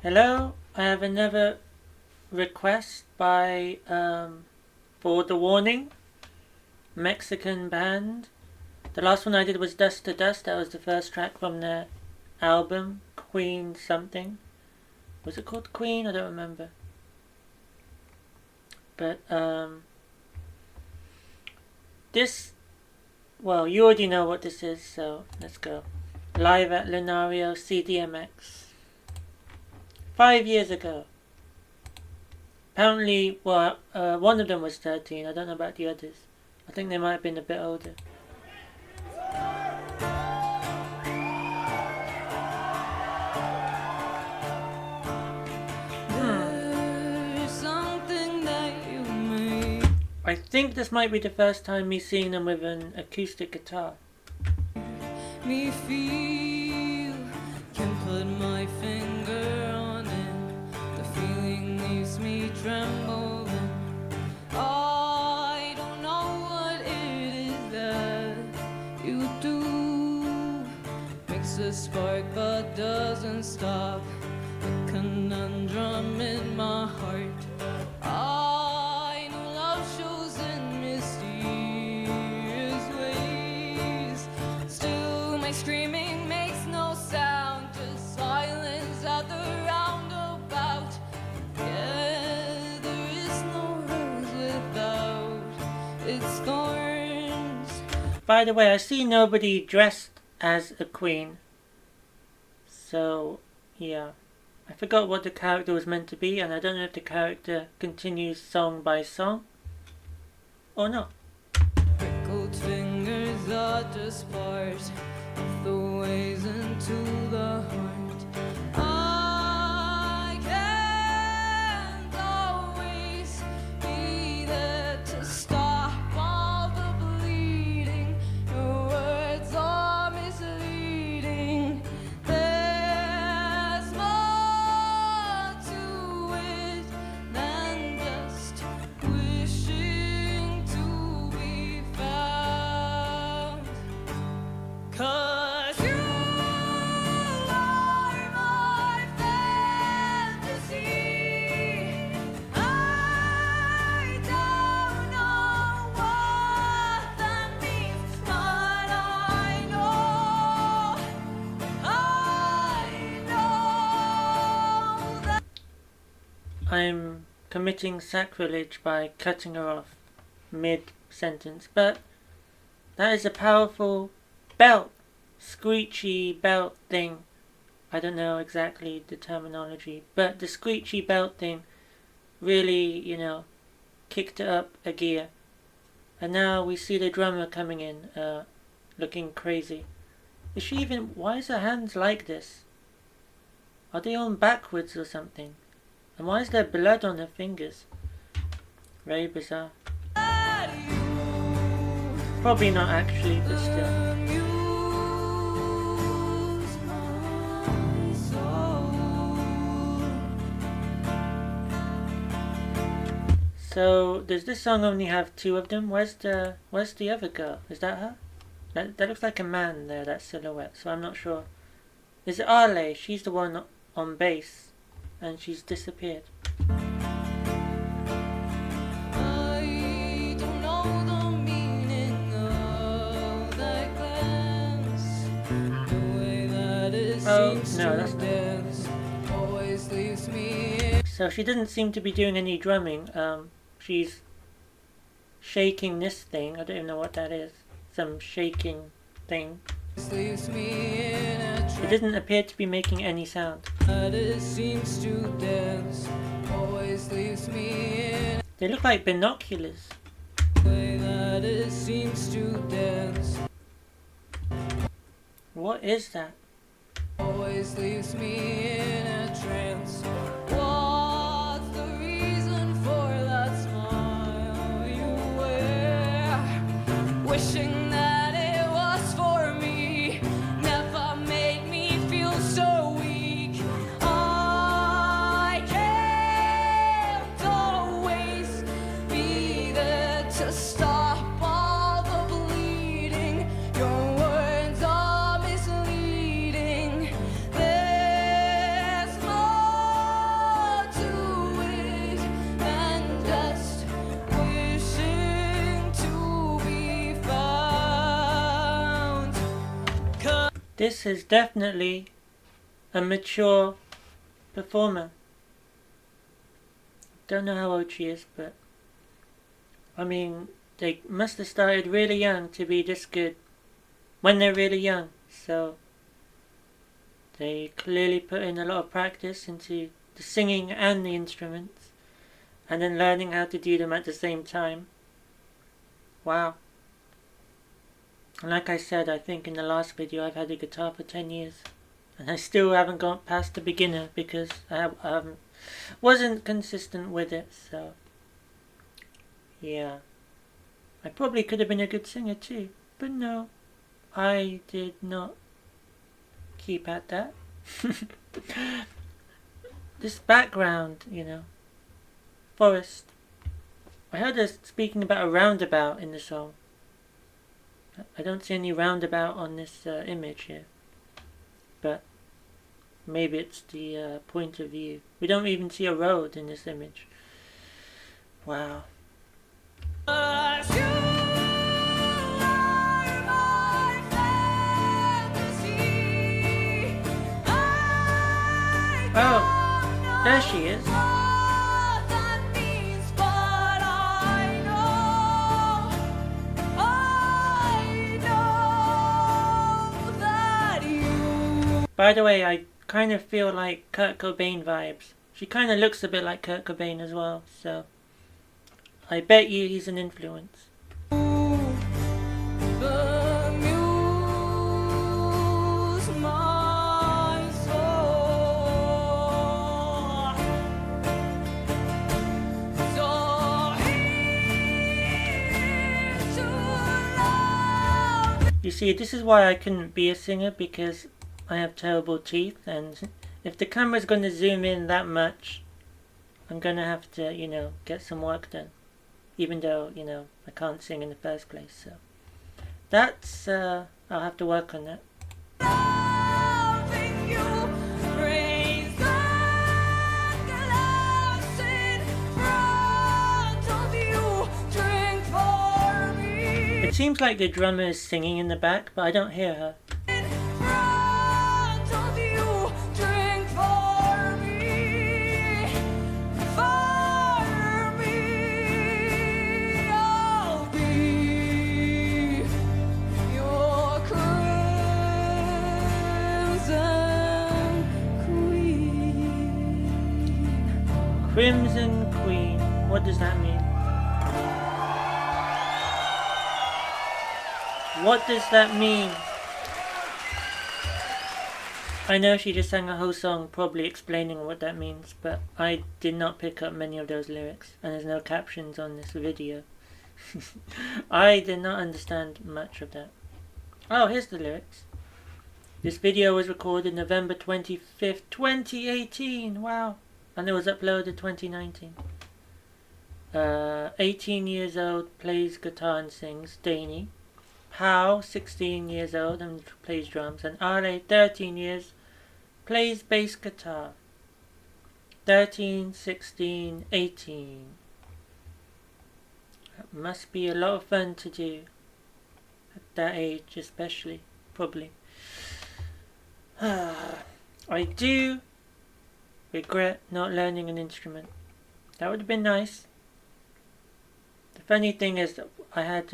Hello, I have another request by for the Warning Mexican band. The last one I did was Dust to Dust. That was the first track from their album Queen something. Was it called Queen? I don't remember. But this, well, you already know what this is, so let's go. Live at Lunario CDMX. 5 years ago. Apparently, well, one of them was 13. I don't know about the others. I think they might have been a bit older. I think this might be the first time me seeing them with an acoustic guitar. Me feel, can put my finger on it. The feeling leaves me trembling. I don't know what it is that you do. Makes a spark but doesn't stop. A conundrum in my heart. I know love shows in mysterious ways. Still my screaming makes no sound, just silence at the roundabout. Yeah, there is no rose without its thorns. By the way, I see nobody dressed as a queen. So, yeah. I forgot what the character was meant to be, and I don't know if the character continues song by song or not. Pickled fingers are just part of the ways into the heart. I can't always be there to stop all the bleeding. Your words are misleading. There's more to it than just wishing to be found. 'Cause you are my fantasy. I don't know what that means, but I know that I'm committing sacrilege by cutting her off mid-sentence, but that is a powerful belt, screechy belt thing. I don't know exactly the terminology, but the screechy belt thing really, kicked it up a gear. And now we see the drummer coming in, looking crazy. Is she even, why is her hands like this? Are they on backwards or something? And why is there blood on her fingers? Very bizarre. Probably not actually, but still. So, does this song only have two of them? Where's the other girl? Is that her? That looks like a man there, that silhouette, so I'm not sure. Is it Arle? She's the one on bass, and she's disappeared. I don't know the meaning of that glance. The way that it seems no, to that's not. dance always leaves me. So she doesn't seem to be doing any drumming. She's shaking this thing. I don't even know what that is. Some shaking thing. Leaves me in a It trance. doesn't appear to be making any sound. That it seems to dance always leaves me in They look like binoculars. a way that it seems to dance What is that? always leaves me in a trance. What's the reason for that smile you wear? Wishing that it was for me never made me feel so weak. I can't always be there to stop all the bleeding. Your words are misleading. There This is definitely a mature performer. Don't know how old she is, but I mean, they must have started really young to be this good when they're really young. So they clearly put in a lot of practice into the singing and the instruments, and then learning how to do them at the same time. Wow. And like I said, I think in the last video, I've had a guitar for 10 years. And I still haven't gone past the beginner because I wasn't consistent with it. So, yeah. I probably could have been a good singer too. But no, I did not keep at that. This background, forest. I heard her speaking about a roundabout in the song. I don't see any roundabout on this image here. But maybe it's the point of view. We don't even see a road in this image. Wow. Oh, there she is. By the way, I kind of feel like Kurt Cobain vibes. She kind of looks a bit like Kurt Cobain as well, so I bet you he's an influence. You see, this is why I couldn't be a singer, because I have terrible teeth, and if the camera's going to zoom in that much, I'm going to have to, get some work done. Even though, I can't sing in the first place, so that's, I'll have to work on that. It seems like the drummer is singing in the back, but I don't hear her. Crimson Queen. What does that mean? What does that mean? I know she just sang a whole song probably explaining what that means, but I did not pick up many of those lyrics, and there's no captions on this video. I did not understand much of that. Oh, here's the lyrics. This video was recorded November 25th, 2018. Wow. And it was uploaded 2019. 18 years old, plays guitar and sings, Danny. Pau, 16 years old and plays drums. And Ale, 13 years, plays bass guitar. 13, 16, 18. That must be a lot of fun to do. At that age especially, probably. I do regret not learning an instrument. That would have been nice. The funny thing is that I had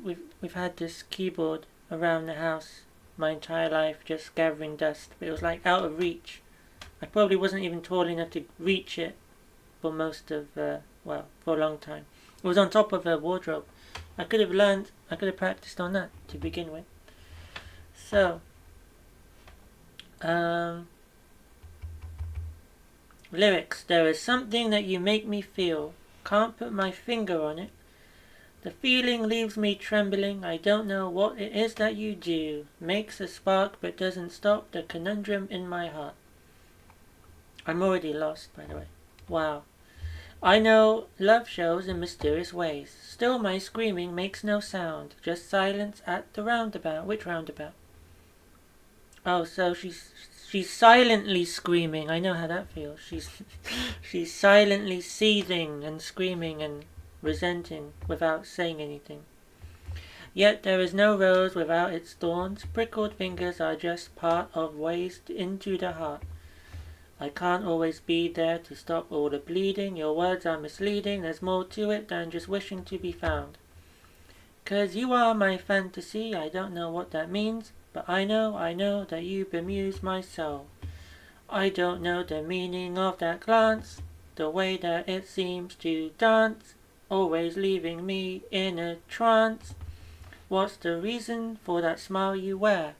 we've had this keyboard around the house my entire life, just gathering dust, but it was like out of reach. I probably wasn't even tall enough to reach it for most of for a long time. It was on top of a wardrobe. I could have practiced on that to begin with. So lyrics. There is something that you make me feel. Can't put my finger on it. The feeling leaves me trembling. I don't know what it is that you do. Makes a spark but doesn't stop the conundrum in my heart. I'm already lost, by the way. Wow. I know love shows in mysterious ways. Still my screaming makes no sound. Just silence at the roundabout. Which roundabout? Oh, so she's silently screaming. I know how that feels. She's silently seething and screaming and resenting without saying anything. Yet there is no rose without its thorns. Prickled fingers are just part of ways into the heart. I can't always be there to stop all the bleeding. Your words are misleading. There's more to it than just wishing to be found. 'Cause you are my fantasy. I don't know what that means, but I know that you bemuse my soul. I don't know the meaning of that glance, the way that it seems to dance, always leaving me in a trance. What's the reason for that smile you wear?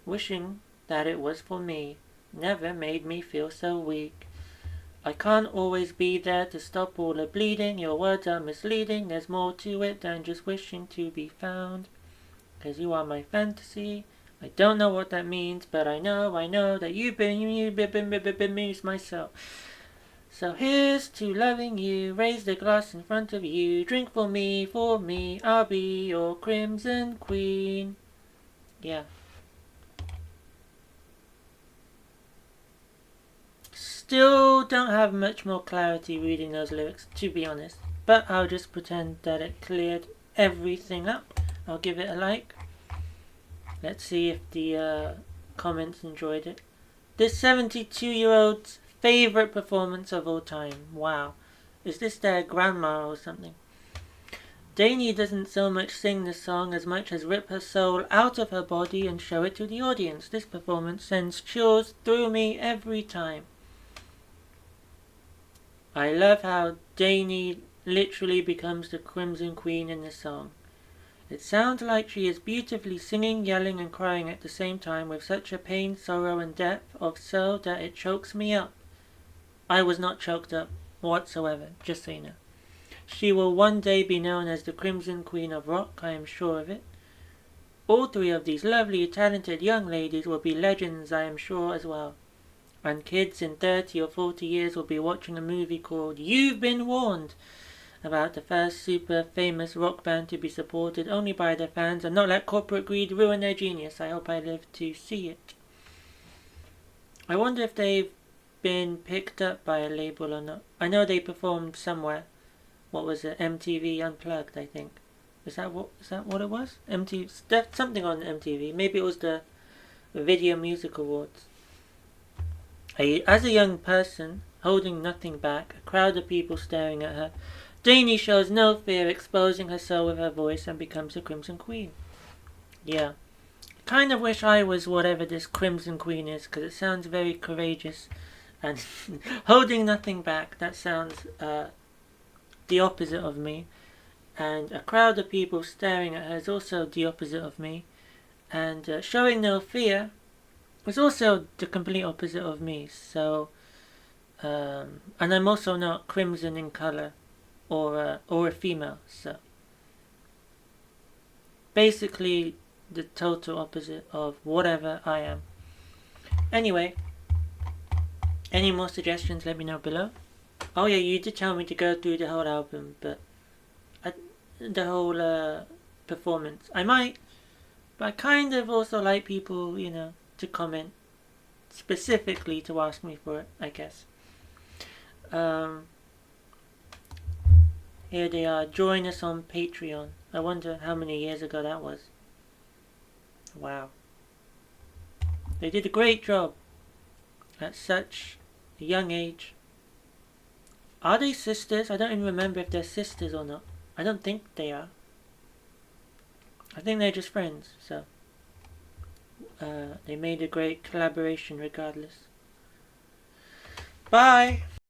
Wishing that it was for me never made me feel so weak. I can't always be there to stop all the bleeding. Your words are misleading. There's more to it than just wishing to be found. 'Cause you are my fantasy. I don't know what that means, but I know that you've been myself. So here's to loving you. Raise the glass in front of you. Drink for me, I'll be your crimson queen. Yeah. Still don't have much more clarity reading those lyrics, to be honest. But I'll just pretend that it cleared everything up. I'll give it a like. Let's see if the comments enjoyed it. This 72-year-old's favourite performance of all time. Wow. Is this their grandma or something? Dani doesn't so much sing the song as much as rip her soul out of her body and show it to the audience. This performance sends chills through me every time. I love how Dani literally becomes the Crimson Queen in the song. It sounds like she is beautifully singing, yelling and crying at the same time with such a pain, sorrow and depth of soul that it chokes me up. I was not choked up whatsoever, just so you know. She will one day be known as the Crimson Queen of Rock, I am sure of it. All three of these lovely, talented young ladies will be legends, I am sure, as well. And kids in 30 or 40 years will be watching a movie called You've Been Warned, about the first super famous rock band to be supported only by their fans and not let corporate greed ruin their genius. I hope I live to see it. I wonder if they've been picked up by a label or not. I know they performed somewhere. What was it? MTV Unplugged, I think. Is that what it was? Something on MTV. Maybe it was the Video Music Awards. As a young person, holding nothing back, a crowd of people staring at her, Dani shows no fear, exposing her soul with her voice and becomes a Crimson Queen. Yeah. Kind of wish I was whatever this Crimson Queen is, because it sounds very courageous. And holding nothing back, that sounds the opposite of me. And a crowd of people staring at her is also the opposite of me. And showing no fear is also the complete opposite of me. So, and I'm also not crimson in colour. Or a female, so basically the total opposite of whatever I am. Anyway, any more suggestions, let me know below. Oh yeah, you did tell me to go through the whole album, but the whole performance. I might, but I kind of also like people, to comment specifically to ask me for it, I guess. Here they are. Join us on Patreon. I wonder how many years ago that was. Wow. They did a great job at such a young age. Are they sisters? I don't even remember if they're sisters or not. I don't think they are. I think they're just friends, so they made a great collaboration regardless. Bye!